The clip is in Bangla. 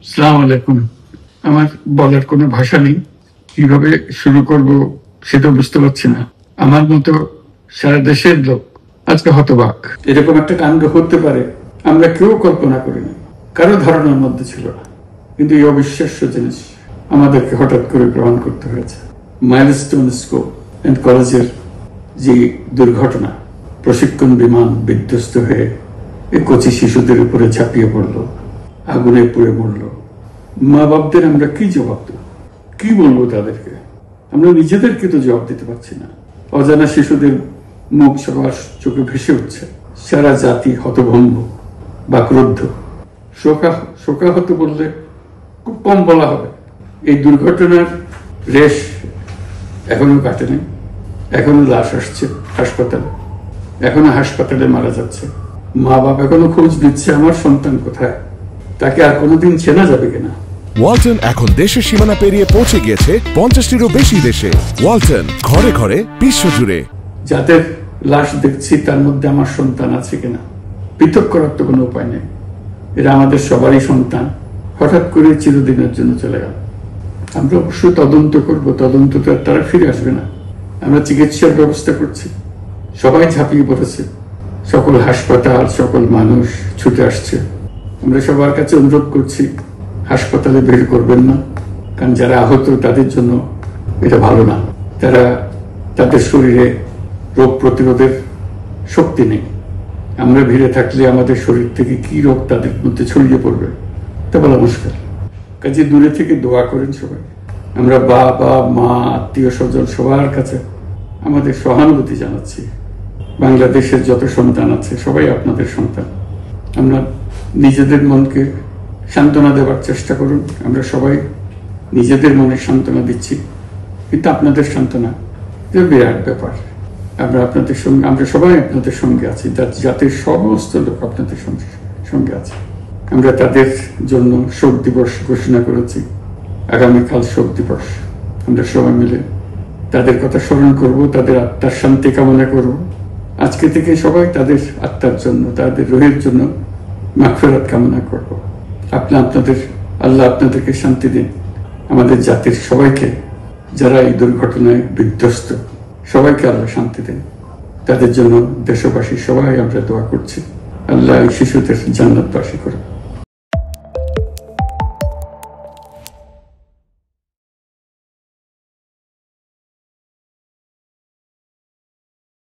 আসসালামু আলাইকুম। আমার বলার কোনো ভাষা নেই, কিভাবে শুরু করব সেটা বুঝতে পারছি না। আমার মতো সারা দেশের লোক আজকে হতবাক। এরকম একটা কাণ্ড হতে পারে আমরা কেউ কল্পনা করিনি, কারো ধারণার মধ্যে ছিল না। কিন্তু এই অবিশ্বাস্য জিনিস আমাদেরকে হঠাৎ করে গ্রহণ করতে হয়েছে। মাইলস্টোন স্কুল অ্যান্ড কলেজের যে দুর্ঘটনা, প্রশিক্ষণ বিমান বিধ্বস্ত হয়ে এই কচি শিশুদের উপরে ঝাঁপিয়ে পড়লো, আগুনে পুড়ে মরলো। মা বাপদের আমরা কি জবাব দেব? কি বলবো তাদেরকে? আমরা নিজেদেরকে তো জবাব দিতে পারছি না। অজানা শিশুদের মুখ সবার চোখে ভেসে উঠছে। সারা জাতি হতভম্ব বা ক্রুদ্ধ। শোকাহত বললে খুব কম বলা হবে। এই দুর্ঘটনার রেশ এখনো কাটেনি। এখনো লাশ আসছে হাসপাতালে, এখনো হাসপাতালে মারা যাচ্ছে। মা বাপ এখনো খোঁজ দিচ্ছে আমার সন্তান কোথায়, তাকে আর কোনোদিন চেনা যাবে কিনা। ওয়ালটন এখন দেশের সীমানা পেরিয়ে পৌঁছে গিয়েছে 50টিরও বেশি দেশে। ওয়ালটন, ঘরে ঘরে, বিশ্বজুড়ে। যাদের লাশ দেখছি তার মধ্যে আমার সন্তান আছে কিনা পৃথক করার তো কোনো উপায় নেই। এরা আমাদের সবারই সন্তান। হঠাৎ করে চিরদিনের জন্য চলে গেল। আমরা অবশ্যই তদন্ত করব, তদন্ত তো তারা ফিরে আসবে না। আমরা চিকিৎসার ব্যবস্থা করছি, সবাই ঝাঁপিয়ে পড়েছে। সকল হাসপাতাল, সকল মানুষ ছুটে আসছে। আমরা সবার কাছে অনুরোধ করছি, হাসপাতালে ভিড় করবেন না, কারণ যারা আহত তাদের জন্য এটা ভালো না। তাদের শরীরে রোগ প্রতিরোধের শক্তি নেই। আমরা ভিড়ে থাকলে আমাদের শরীর থেকে কি রোগ তাদের মধ্যে ছড়িয়ে পড়বে তা বলা মুশকিল। কাজে দূরে থেকে দোয়া করেন সবাই। আমরা বাবা মা আত্মীয় স্বজন সবার কাছে আমাদের সহানুভূতি জানাচ্ছি। বাংলাদেশের যত সন্তান আছে সবাই আপনাদের সন্তান। আমরা নিজেদের মনকে সান্ত্বনা দেওয়ার চেষ্টা করুন। আমরা সবাই নিজেদের মনে সান্ত্বনা দিচ্ছি, কিন্তু আপনাদের সান্ত্বনা বিরাট ব্যাপার। আমরা সবাই আপনাদের সঙ্গে আছি। জাতির সমস্ত লোক আপনাদের সঙ্গে আছে। আমরা তাদের জন্য শোক দিবস ঘোষণা করেছি। আগামীকাল শোক দিবস। আমরা সবাই মিলে তাদের কথা স্মরণ করব, তাদের আত্মার শান্তি কামনা করব। আজকে থেকে সবাই তাদের আত্মার জন্য, তাদের রোহের জন্য মাগফিরাত কামনা করব। আল্লাহ আপনাদেরকে শান্তি দিন। আমাদের জাতির সবাইকে, যারা এই দুর্ঘটনায় বিধ্বস্ত, সবাইকে আল্লাহ শান্তি দেন। তাদের জন্য দেশবাসী সবাই আমরা দোয়া করছি। আল্লাহ এই শিশুদের জান্নাতবাসী করুন।